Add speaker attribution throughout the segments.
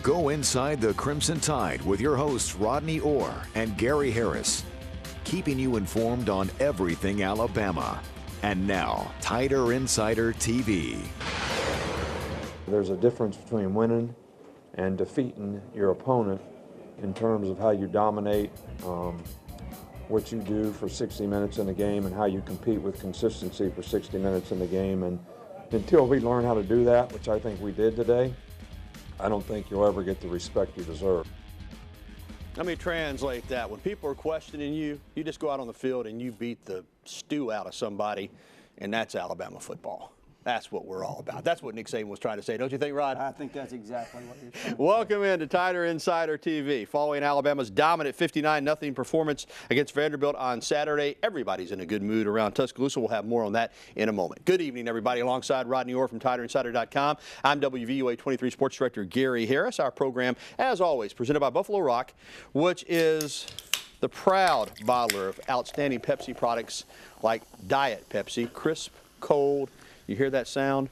Speaker 1: Go inside the Crimson Tide with your hosts Rodney Orr and Gary Harris, keeping you informed on everything Alabama. And now, Tider Insider TV.
Speaker 2: There's a difference between winning and defeating your opponent in terms of how you dominate, what you do for 60 minutes in a game, and how you compete with consistency for 60 minutes in the game. And until we learn how to do that, which I think we did today, I don't think you'll ever get the respect you deserve.
Speaker 3: Let me translate that. When people are questioning you, you just go out on the field and you beat the stew out of somebody, and that's Alabama football. That's what we're all about. That's what Nick Saban was trying to say. Don't you think, Rod?
Speaker 4: I think that's exactly what you're saying.
Speaker 3: Welcome into Tider Insider TV. Following Alabama's dominant 59-0 performance against Vanderbilt on Saturday, everybody's in a good mood around Tuscaloosa. We'll have more on that in a moment. Good evening, everybody. Alongside Rodney Orr from TiderInsider.com, I'm WVUA 23 Sports Director Gary Harris. Our program, as always, presented by Buffalo Rock, which is the proud bottler of outstanding Pepsi products like Diet Pepsi, crisp, cold. You hear that sound?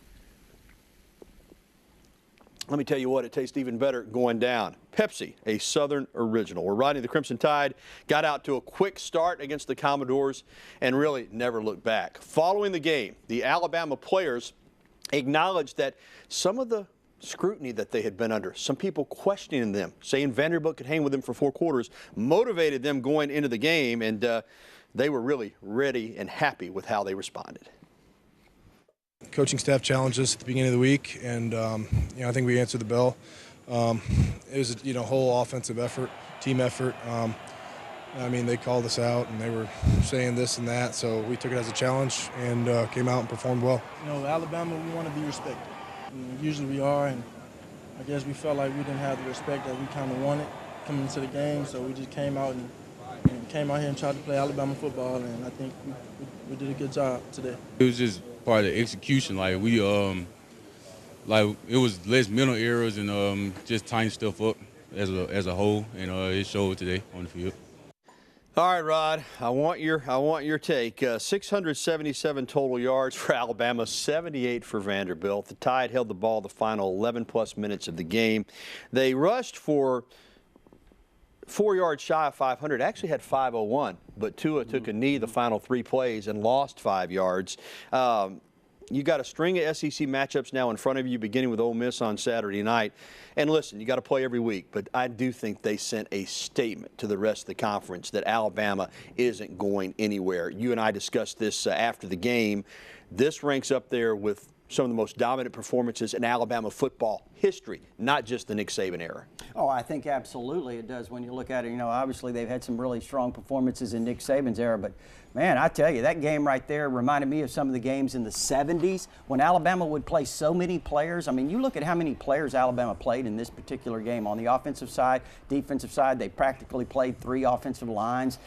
Speaker 3: Let me tell you what, it tastes even better going down. Pepsi, a Southern original. We're riding the Crimson Tide, got out to a quick start against the Commodores and really never looked back. Following the game, the Alabama players acknowledged that some of the scrutiny that they had been under, some people questioning them, saying Vanderbilt could hang with them for 4 quarters, motivated them going into the game, and they were really ready and happy with how they responded.
Speaker 5: Coaching staff challenged us at the beginning of the week, and I think we answered the bell. It was a whole offensive effort, team effort. They called us out, and they were saying this and that, so we took it as a challenge and came out and performed well.
Speaker 6: Alabama, we want to be respected. Usually we are, and I guess we felt like we didn't have the respect that we kind of wanted coming into the game, so we just came out here and tried to play Alabama football, and I think we did a good job today.
Speaker 7: It was just part of the execution. Like we, it was less mental errors and just tying stuff up as a whole, and it showed today on the field.
Speaker 3: All right, Rod, I want your take. 677 total yards for Alabama, 78 for Vanderbilt. The Tide held the ball the final 11-plus minutes of the game. They rushed for 4 yards shy of 500, actually had 501, but Tua took a knee the final 3 plays and lost 5 yards. You got a string of SEC matchups now in front of you, beginning with Ole Miss on Saturday night. And listen, you got to play every week, but I do think they sent a statement to the rest of the conference that Alabama isn't going anywhere. You and I discussed this after the game. This ranks up there with some of the most dominant performances in Alabama football history, not just the Nick Saban era.
Speaker 4: Oh, I think absolutely it does when you look at it. Obviously they've had some really strong performances in Nick Saban's era, but man, I tell you, that game right there reminded me of some of the games in the 70s when Alabama would play so many players. I mean, you look at how many players Alabama played in this particular game. On the offensive side, defensive side, they practically played 3 offensive lines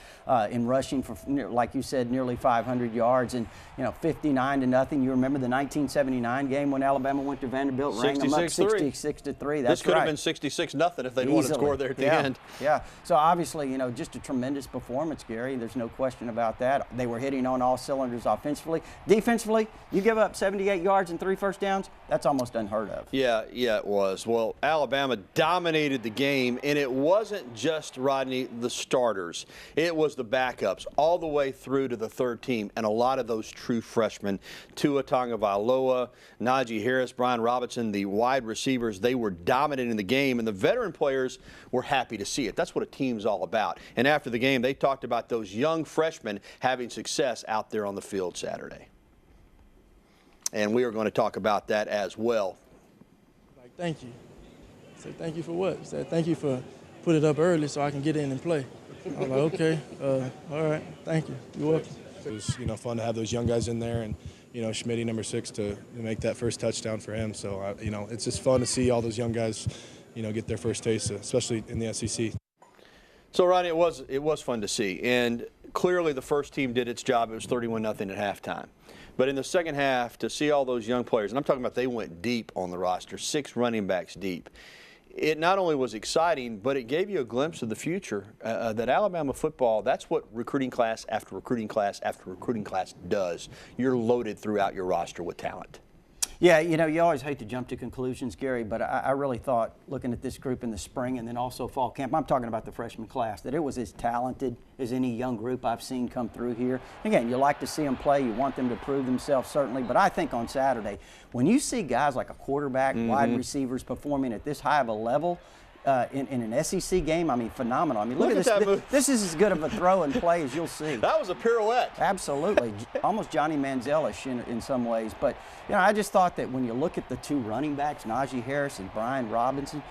Speaker 4: in rushing for, like you said, nearly 500 yards and, 59-0. You remember the 1979 game when Alabama went to Vanderbilt, rang them up 66-3.
Speaker 3: This could have been 66-0 if they'd wanted to score there at the end.
Speaker 4: Yeah. So obviously, just a tremendous performance, Gary. There's no question about that. They were hitting on all cylinders offensively. Defensively, you give up 78 yards and 3 first downs, that's almost unheard of.
Speaker 3: Yeah, it was. Well, Alabama dominated the game, and it wasn't just, Rodney, the starters. It was the backups all the way through to the third team, and a lot of those true freshmen, Tua Tagovailoa, Najee Harris, Brian Robinson, the wide receivers, they were dominating the game, and the veteran players were happy to see it. That's what a team's all about. And after the game, they talked about those young freshmen having success out there on the field Saturday. And we are going to talk about that as well.
Speaker 6: Thank you. I said, thank you for what? I said, thank you for putting it up early so I can get in and play. I was like, okay, all right, thank you. You're welcome.
Speaker 5: It was fun to have those young guys in there, and Schmitty, number 6, to make that first touchdown for him. So it's just fun to see all those young guys get their first taste, especially in the SEC.
Speaker 3: So, Rodney, it was fun to see, and clearly the first team did its job. It was 31-0 at halftime. But in the second half, to see all those young players, and I'm talking about they went deep on the roster, 6 running backs deep. It not only was exciting, but it gave you a glimpse of the future that Alabama football, that's what recruiting class after recruiting class after recruiting class does. You're loaded throughout your roster with talent.
Speaker 4: Yeah, you know, you always hate to jump to conclusions, Gary, but I really thought, looking at this group in the spring and then also fall camp, I'm talking about the freshman class, that it was as talented as any young group I've seen come through here. Again, you like to see them play. You want them to prove themselves, certainly. But I think on Saturday, when you see guys like a quarterback, wide receivers performing at this high of a level, in an SEC game, I mean, phenomenal. I mean, look at this. This is as good of a throw and play as you'll see.
Speaker 3: That was a pirouette.
Speaker 4: Absolutely. Almost Johnny Manziel-ish in some ways. But, you know, I just thought that when you look at the two running backs, Najee Harris and Brian Robinson,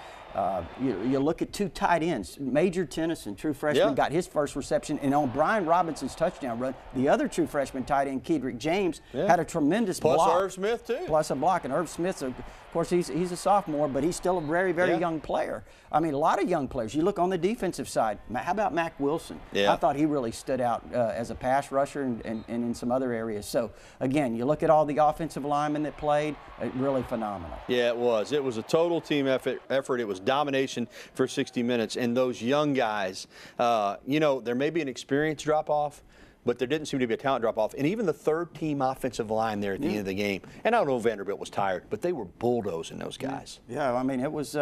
Speaker 4: you look at two tight ends. Major Tennyson, true freshman, got his first reception. And on Brian Robinson's touchdown run, the other true freshman tight end, Kedrick James, had a tremendous block.
Speaker 3: Plus Irv Smith, too.
Speaker 4: Plus a block. And Irv Smith, of course, he's a sophomore, but he's still a very, very young player. I mean, a lot of young players. You look on the defensive side. How about Mac Wilson? I thought he really stood out as a pass rusher and in some other areas. So, again, you look at all the offensive linemen that played, really phenomenal. Yeah,
Speaker 3: it was. It was a total team effort. It was domination for 60 minutes. And those young guys, you know, there may be an experience drop-off, but there didn't seem to be a talent drop-off. And even the third-team offensive line there at the end of the game, and I don't know if Vanderbilt was tired, but they were bulldozing those guys.
Speaker 4: Yeah, I mean, it was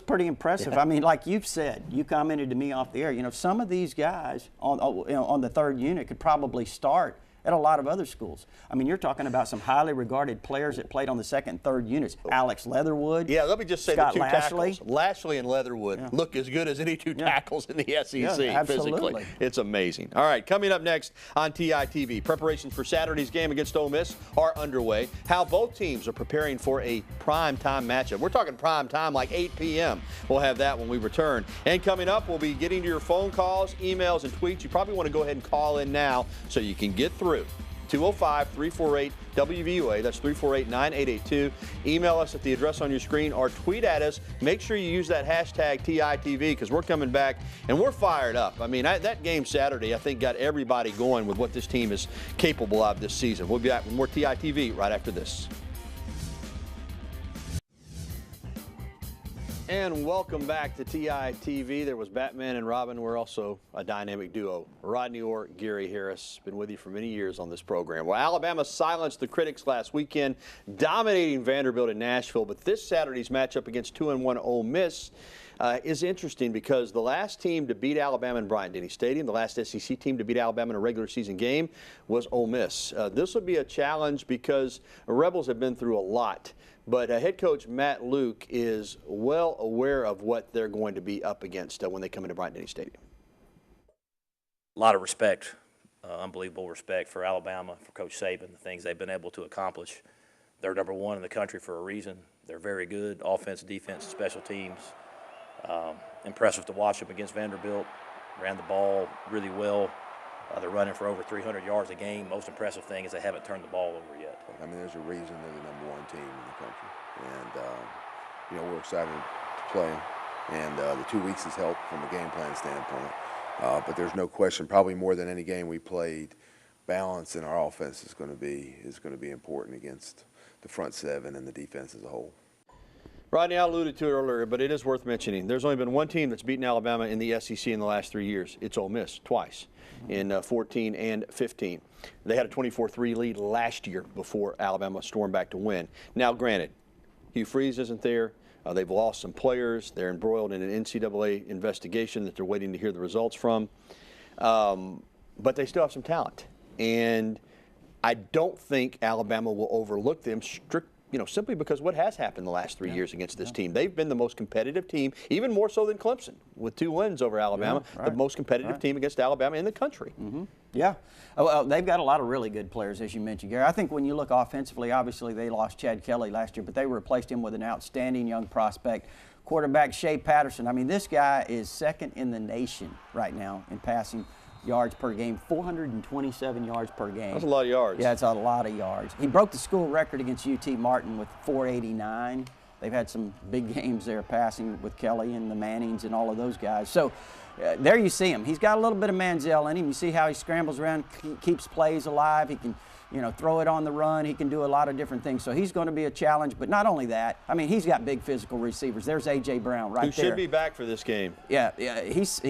Speaker 4: pretty impressive. I mean, like you've said, you commented to me off the air, you know, some of these guys on the third unit could probably start at a lot of other schools. I mean, you're talking about some highly regarded players that played on the second and third units. Alex Leatherwood.
Speaker 3: Yeah, let me just say
Speaker 4: Scott
Speaker 3: the two
Speaker 4: Lashley.
Speaker 3: tackles. Lashley and Leatherwood look as good as any two tackles in the SEC physically. It's amazing. All right, coming up next on TITV, preparations for Saturday's game against Ole Miss are underway. How both teams are preparing for a prime time matchup. We're talking prime time like 8 p.m. We'll have that when we return. And coming up, we'll be getting to your phone calls, emails, and tweets. You probably want to go ahead and call in now so you can get through. 205-348-WVUA. That's 348-9882. Email us at the address on your screen or tweet at us. Make sure you use that hashtag TITV because we're coming back and we're fired up. I mean, that game Saturday, I think, got everybody going with what this team is capable of this season. We'll be back with more TITV right after this. And welcome back to TITV. There was Batman and Robin. We're also a dynamic duo. Rodney Orr, Gary Harris. Been with you for many years on this program. Well, Alabama silenced the critics last weekend, dominating Vanderbilt in Nashville. But this Saturday's matchup against 2-1 Ole Miss is interesting because the last team to beat Alabama in Bryant-Denny Stadium, the last SEC team to beat Alabama in a regular season game was Ole Miss. This will be a challenge because the Rebels have been through a lot. But head coach Matt Luke is well aware of what they're going to be up against when they come into Bryant-Denny Stadium.
Speaker 8: A lot of respect, unbelievable respect for Alabama, for Coach Saban, the things they've been able to accomplish. They're number one in the country for a reason. They're very good, offense, defense, special teams. Impressive to watch them against Vanderbilt. Ran the ball really well. They're running for over 300 yards a game. Most impressive thing is they haven't turned the ball over yet.
Speaker 9: I mean, there's a reason they're the number one team in the country. And, you know, we're excited to play them. And the 2 weeks has helped from a game plan standpoint. But there's no question, probably more than any game we played, balance in our offense is going to be important against the front seven and the defense as a whole.
Speaker 3: Rodney, I alluded to it earlier, but it is worth mentioning. There's only been one team that's beaten Alabama in the SEC in the last 3 years. It's Ole Miss, twice, in 14 and 15. They had a 24-3 lead last year before Alabama stormed back to win. Now, granted, Hugh Freeze isn't there. They've lost some players. They're embroiled in an NCAA investigation that they're waiting to hear the results from. But they still have some talent. And I don't think Alabama will overlook them simply because what has happened the last 3 years against this team. They've been the most competitive team, even more so than Clemson, with 2 wins over Alabama, the most competitive team against Alabama in the country.
Speaker 4: Yeah. Well, they've got a lot of really good players, as you mentioned, Gary. I think when you look offensively, obviously they lost Chad Kelly last year, but they replaced him with an outstanding young prospect, quarterback Shea Patterson. I mean, this guy is second in the nation right now in passing yards per game, 427 yards per game.
Speaker 3: That's a lot of yards.
Speaker 4: Yeah, it's a lot of yards. He broke the school record against UT Martin with 489. They've had some big games there passing with Kelly and the Mannings and all of those guys. So there you see him. He's got a little bit of Manziel in him. You see how he scrambles around, keeps plays alive. He can, throw it on the run. He can do a lot of different things. So he's going to be a challenge. But not only that, I mean, he's got big physical receivers. There's A.J. Brown right there.
Speaker 3: Who should be back for this game.
Speaker 4: Yeah, he's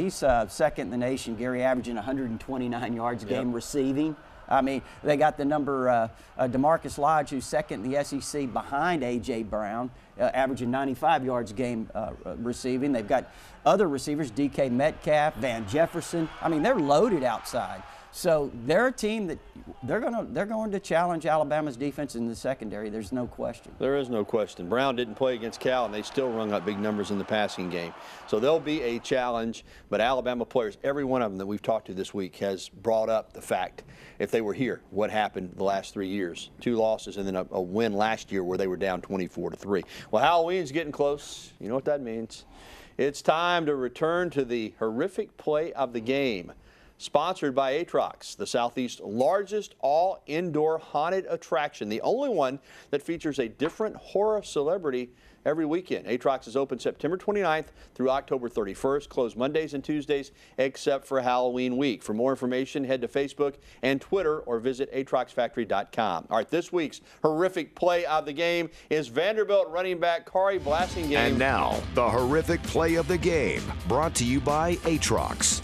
Speaker 4: second in the nation, Gary, averaging 129 yards a game receiving. I mean, they got the number DeMarcus Lodge, who's second in the SEC behind A.J. Brown, averaging 95 yards a game receiving. They've got other receivers, D.K. Metcalf, Van Jefferson. I mean, they're loaded outside. So they're a team that they're going to challenge Alabama's defense in the secondary. There's no question.
Speaker 3: There is no question. Brown didn't play against Cal, and they still rung up big numbers in the passing game. So there'll be a challenge. But Alabama players, every one of them that we've talked to this week, has brought up the fact, if they were here, what happened the last 3 years. 2 losses and then a win last year where they were down 24-3. Well, Halloween's getting close. You know what that means. It's time to return to the horrific play of the game. Sponsored by Atrox, the Southeast's largest all-indoor haunted attraction, the only one that features a different horror celebrity every weekend. Atrox is open September 29th through October 31st, closed Mondays and Tuesdays except for Halloween week. For more information, head to Facebook and Twitter or visit atroxfactory.com. All right, this week's horrific play of the game is Vanderbilt running back Kari Blasingame.
Speaker 1: And now, the horrific play of the game, brought to you by Atrox.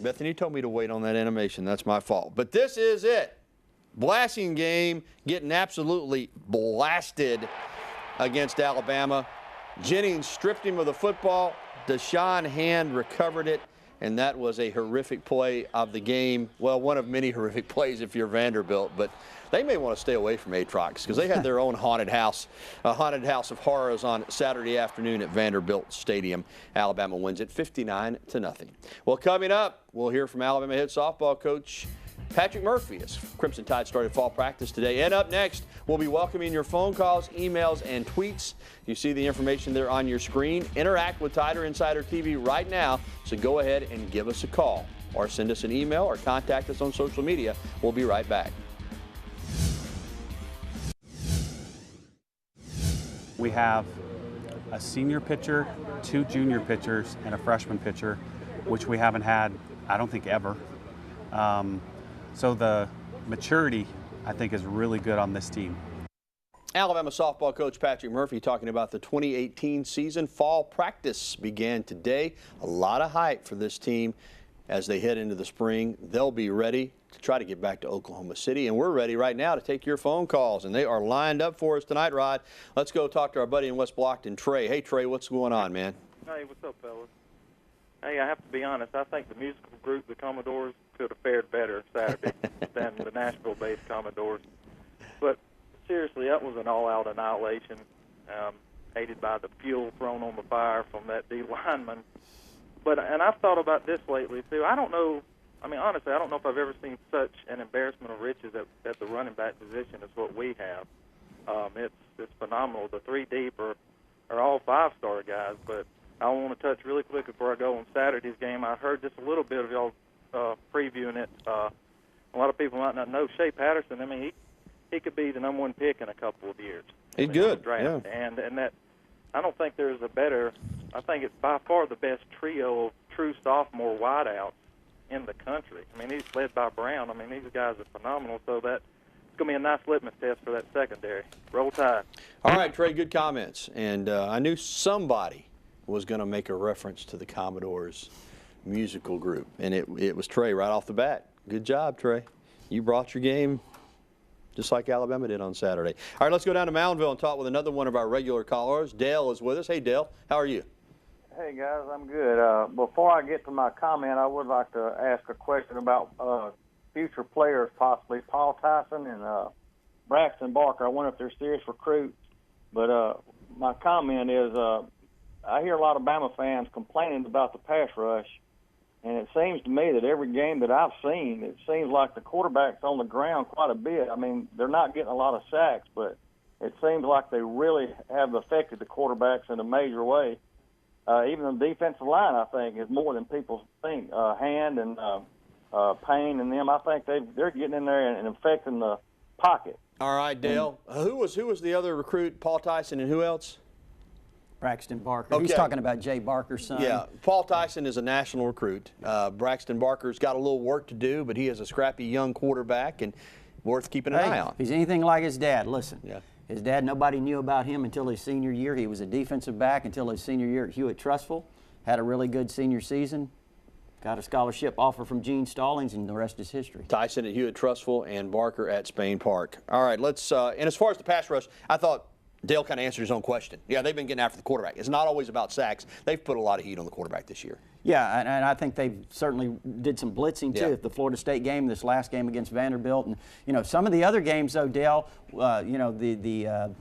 Speaker 3: Bethany told me to wait on that animation. That's my fault. But this is it. Blasingame getting absolutely blasted against Alabama. Jennings stripped him of the football. Deshaun Hand recovered it, and that was a horrific play of the game. Well, one of many horrific plays if you're Vanderbilt, but they may want to stay away from Atrox because they had their own haunted house of horrors on Saturday afternoon at Vanderbilt Stadium. Alabama wins it 59-0. Well, coming up, we'll hear from Alabama head softball coach Patrick Murphy as Crimson Tide started fall practice today. And up next, we'll be welcoming your phone calls, emails, and tweets. You see the information there on your screen. Interact with Tider Insider TV right now, so go ahead and give us a call or send us an email or contact us on social media. We'll be right back.
Speaker 10: We have a senior pitcher, 2 junior pitchers, and a freshman pitcher, which we haven't had, I don't think, ever. So the maturity, I think, is really good on this team.
Speaker 3: Alabama softball coach Patrick Murphy talking about the 2018 season. Fall practice began today. A lot of hype for this team as they head into the spring. They'll be ready to try to get back to Oklahoma City, and we're ready right now to take your phone calls, and they are lined up for us tonight, Rod. Let's go talk to our buddy in West Blockton, Trey. Hey, Trey, what's going on, man?
Speaker 11: Hey, what's up, fellas? Hey, I have to be honest. I think the musical group, the Commodores, could have fared better Saturday than the Nashville-based Commodores. But seriously, that was an all-out annihilation, aided by the fuel thrown on the fire from that D lineman. And I've thought about this lately, too. I don't know. I mean, honestly, I don't know if I've ever seen such an embarrassment of riches at the running back position as what we have. It's phenomenal. The 3 deep are all 5-star guys, but I want to touch really quick before I go on Saturday's game. I heard just a little bit of y'all previewing it. A lot of people might not know Shea Patterson. I mean, he could be the #1 pick in a couple of years.
Speaker 3: He's good.
Speaker 11: Draft. Yeah. And that, I don't think there's a better. I think it's by far the best trio of true sophomore wideouts in the country. I mean, he's led by Brown. I mean, these guys are phenomenal. So that's going to be a nice litmus test for that secondary. Roll Tide.
Speaker 3: All right, Trey, good comments. And I knew somebody was going to make a reference to the Commodores musical group, and it was Trey right off the bat. Good job, Trey. You brought your game just like Alabama did on Saturday. All right, let's go down to Moundville and talk with another one of our regular callers. Dale is with us. Hey, Dale, how are you?
Speaker 12: Hey, guys, I'm good. Before I get to my comment, I would like to ask a question about future players, possibly Paul Tyson and Braxton Barker. I wonder if they're serious recruits. But my comment is I hear a lot of Bama fans complaining about the pass rush, and it seems to me that every game that I've seen, it seems like the quarterback's on the ground quite a bit. I mean, they're not getting a lot of sacks, but it seems like they really have affected the quarterbacks in a major way. Even the defensive line, I think, is more than people think. Hand and Payne and them, I think they're getting in there and affecting the pocket.
Speaker 3: All right, Dale. Who was the other recruit? Paul Tyson and who else?
Speaker 4: Braxton Barker.
Speaker 3: Okay.
Speaker 4: He's talking about Jay Barker's son.
Speaker 3: Yeah, Paul Tyson is a national recruit. Braxton Barker's got a little work to do, but he is a scrappy young quarterback and worth keeping an eye on.
Speaker 4: If he's anything like his dad, listen.
Speaker 3: Yeah.
Speaker 4: His dad, nobody knew about him until his senior year. He was a defensive back until his senior year at Hewitt Trustful. Had a really good senior season. Got a scholarship offer from Gene Stallings, and the rest is history.
Speaker 3: Tyson at Hewitt Trustful and Barker at Spain Park. All right, let's and as far as the pass rush, I thought Dale kind of answered his own question. Yeah, they've been getting after the quarterback. It's not always about sacks. They've put a lot of heat on the quarterback this year.
Speaker 4: Yeah, and I think they certainly did some blitzing too.
Speaker 3: Yeah.
Speaker 4: The Florida State game, this last game against Vanderbilt, and some of the other games, though, Dale. The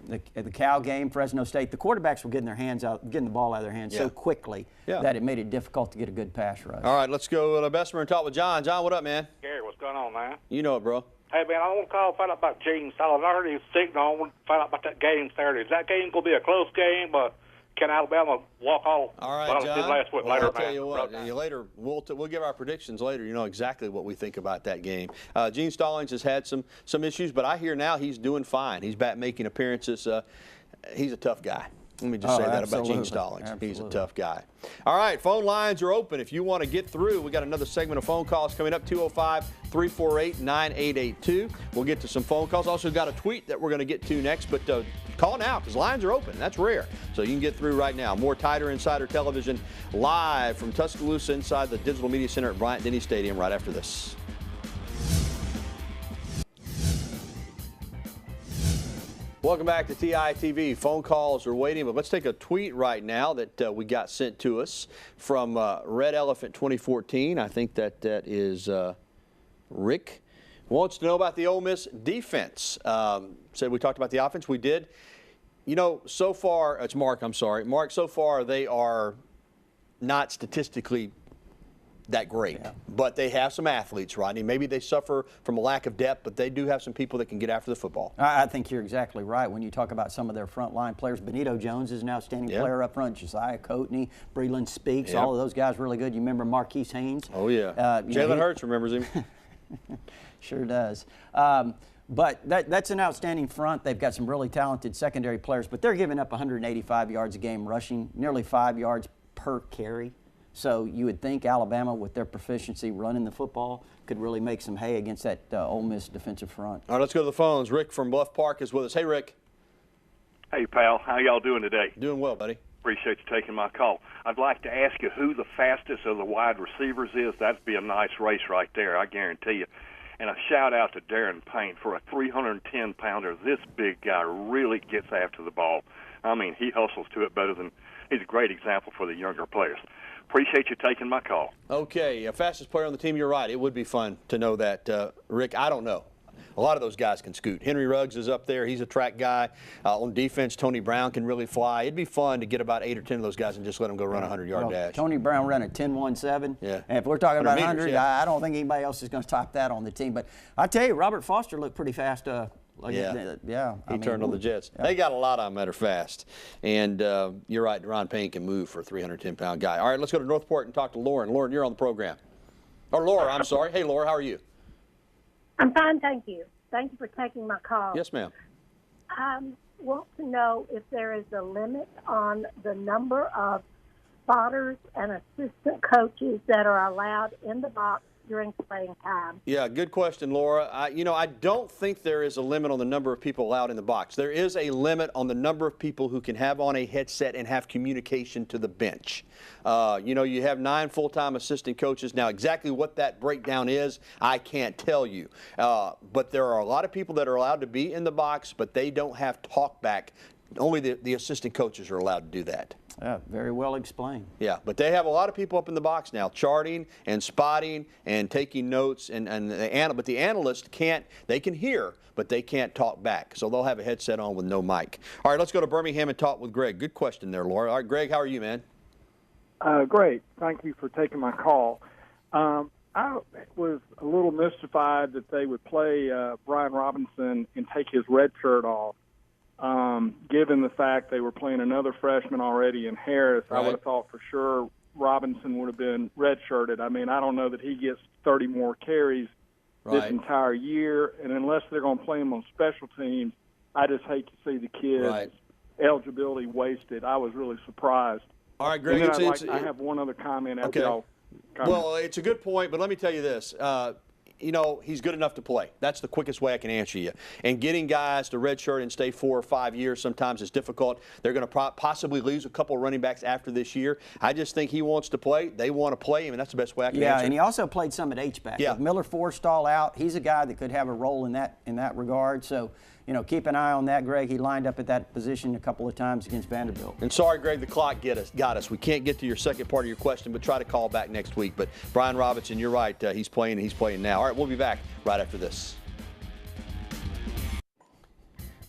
Speaker 4: Cal game, Fresno State. The quarterbacks were getting the ball out of their hands so quickly that it made it difficult to get a good pass rush.
Speaker 3: All right, let's go to Bessemer and talk with John. John, what up, man?
Speaker 13: Gary, what's going on, man?
Speaker 3: You know it, bro.
Speaker 13: Hey, man, I want to call and find out about Gene Stallings. I heard he was sick, and I want to find out about that game Saturday. Is that game going to be a close game, but can Alabama walk off?
Speaker 3: All right, John.
Speaker 13: Last week,
Speaker 3: Well,
Speaker 13: later,
Speaker 3: I'll tell
Speaker 13: man.
Speaker 3: you what. Later, we'll give our predictions later. You know exactly what we think about that game. Gene Stallings has had some issues, but I hear now he's doing fine. He's back making appearances. He's a tough guy. Let me just say that about Gene Stallings.
Speaker 4: Absolutely.
Speaker 3: He's a tough guy. All right, phone lines are open. If you want to get through, we got another segment of phone calls coming up, 205-348-9882. We'll get to some phone calls. Also got a tweet that we're going to get to next, but call now because lines are open. That's rare. So you can get through right now. More Tighter Insider Television live from Tuscaloosa inside the Digital Media Center at Bryant-Denny Stadium right after this. Welcome back to TITV. Phone calls are waiting, but let's take a tweet right now that we got sent to us from Red Elephant 2014. I think that is Rick. Wants to know about the Ole Miss defense. Said we talked about the offense. We did. So far, it's Mark, I'm sorry. Mark, so far they are not statistically that great, but they have some athletes, Rodney. Maybe they suffer from a lack of depth, but they do have some people that can get after the football.
Speaker 4: I think you're exactly right. When you talk about some of their frontline players, Benito Jones is an outstanding player up front. Josiah Coatney, Breland Speaks, all of those guys really good. You remember Marquise Haynes?
Speaker 3: Oh, yeah. Jalen Hurts remembers him.
Speaker 4: Sure does. But that's an outstanding front. They've got some really talented secondary players, but they're giving up 185 yards a game rushing, nearly 5 yards per carry. So you would think Alabama, with their proficiency running the football, could really make some hay against that Ole Miss defensive front.
Speaker 3: All right, let's go to the phones. Rick from Bluff Park is with us. Hey, Rick.
Speaker 14: Hey, pal. How y'all doing today?
Speaker 3: Doing well, buddy.
Speaker 14: Appreciate you taking my call. I'd like to ask you who the fastest of the wide receivers is. That'd be a nice race right there, I guarantee you. And a shout-out to Darren Payne for a 310-pounder. This big guy really gets after the ball. I mean, he hustles to it better than – he's a great example for the younger players. Appreciate you taking my call.
Speaker 3: Okay, fastest player on the team, you're right. It would be fun to know that. Rick, I don't know. A lot of those guys can scoot. Henry Ruggs is up there. He's a track guy. On defense, Tony Brown can really fly. It'd be fun to get about 8 or 10 of those guys and just let them go run a 100-yard dash.
Speaker 4: Tony Brown ran a 10.17.
Speaker 3: Yeah.
Speaker 4: And if we're talking about 100,
Speaker 3: meters,
Speaker 4: I don't think anybody else is going to top that on the team. But I tell you, Robert Foster looked pretty fast.
Speaker 3: He turned on the Jets.
Speaker 4: Yeah.
Speaker 3: They got a lot of them that are fast. And you're right, Deron Payne can move for a 310-pound guy. All right, let's go to Northport and talk to Lauren. Lauren, you're on the program. Or Laura, I'm sorry. Hey, Laura, how are you?
Speaker 15: I'm fine, thank you. Thank you for taking my call.
Speaker 3: Yes, ma'am.
Speaker 15: I want to know if there is a limit on the number of spotters and assistant coaches that are allowed in the box during playing time.
Speaker 3: Yeah, good question, Laura. I don't think there is a limit on the number of people allowed in the box. There is a limit on the number of people who can have on a headset and have communication to the bench. You have 9 full-time assistant coaches. Now, exactly what that breakdown is, I can't tell you. But there are a lot of people that are allowed to be in the box, but they don't have talkback. Only the assistant coaches are allowed to do that.
Speaker 4: Yeah, very well explained.
Speaker 3: Yeah, but they have a lot of people up in the box now, charting and spotting and taking notes. But the analysts can't. They can hear, but they can't talk back. So they'll have a headset on with no mic. All right, let's go to Birmingham and talk with Greg. Good question there, Laura. All right, Greg, how are you, man?
Speaker 16: Great. Thank you for taking my call. I was a little mystified that they would play Brian Robinson and take his red shirt off. Given the fact they were playing another freshman already in Harris, right. I would have thought for sure Robinson would have been redshirted. I mean, I don't know that he gets 30 more carries this entire year, and unless they're going to play him on special teams, I just hate to see the kid's eligibility wasted. I was really surprised.
Speaker 3: All right, Greg.
Speaker 16: I have one other comment after y'all comment.
Speaker 3: Well, it's a good point, but let me tell you this. you know, he's good enough to play. That's the quickest way I can answer you. And getting guys to redshirt and stay 4 or 5 years sometimes is difficult. They're going to possibly lose a couple of running backs after this year. I just think he wants to play. They want to play him, and that's the best way I can answer.
Speaker 4: Yeah, and he also played some at H-back.
Speaker 3: Yeah.
Speaker 4: With Miller Forstall out, he's a guy that could have a role in that regard. So, you know, keep an eye on that, Greg. He lined up at that position a couple of times against Vanderbilt.
Speaker 3: And sorry, Greg, the clock got us. We can't get to your second part of your question, but try to call back next week. But Brian Robinson, you're right. He's playing now. All right, we'll be back right after this.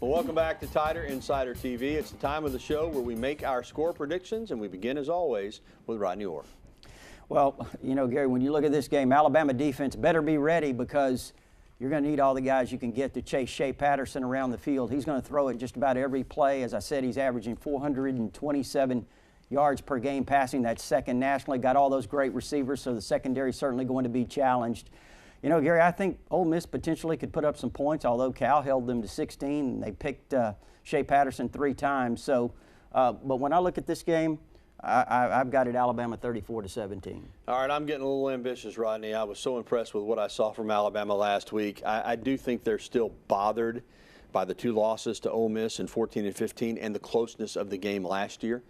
Speaker 3: Well, welcome back to Tider Insider TV. It's the time of the show where we make our score predictions, and we begin, as always, with Rodney Orr.
Speaker 4: Well, you know, Gary, when you look at this game, Alabama defense better be ready because you're going to need all the guys you can get to chase Shea Patterson around the field. He's going to throw it just about every play. As I said, he's averaging 427 yards per game passing. That's second nationally. Got all those great receivers, so the secondary is certainly going to be challenged. You know, Gary, I think Ole Miss potentially could put up some points, although Cal held them to 16, and they picked Shea Patterson 3 times. So, but when I look at this game, I've got it Alabama 34-17.
Speaker 3: All right, I'm getting a little ambitious, Rodney. I was so impressed with what I saw from Alabama last week. I do think they're still bothered by the 2 losses to Ole Miss in 14 and 15 and the closeness of the game last year.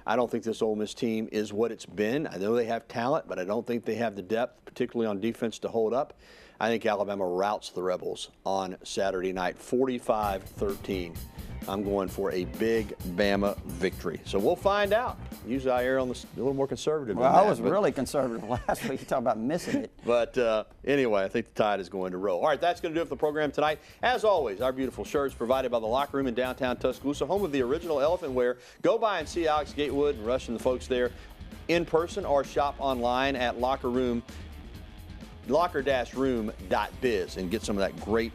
Speaker 3: I don't think this Ole Miss team is what it's been. I know they have talent, but I don't think they have the depth, particularly on defense, to hold up. I think Alabama routs the Rebels on Saturday night, 45-13. I'm going for a big Bama victory. So we'll find out. Usually I err on a little more conservative
Speaker 4: Well,
Speaker 3: than that,
Speaker 4: I was really conservative last week. You talk about missing it.
Speaker 3: But anyway, I think the Tide is going to roll. All right, that's going to do it for the program tonight. As always, our beautiful shirts provided by the Locker Room in downtown Tuscaloosa, home of the original Elephant Wear. Go by and see Alex Gatewood and Rush and the folks there in person or shop online at locker-room.biz and get some of that great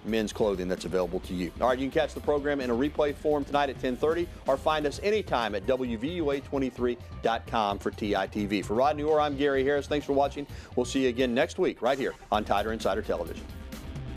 Speaker 3: men's clothing that's available to you. All right, you can catch the program in a replay form tonight at 10:30 or find us anytime at WVUA23.com for TITV. For Rodney Orr, I'm Gary Harris. Thanks for watching. We'll see you again next week right here on Tider Insider Television.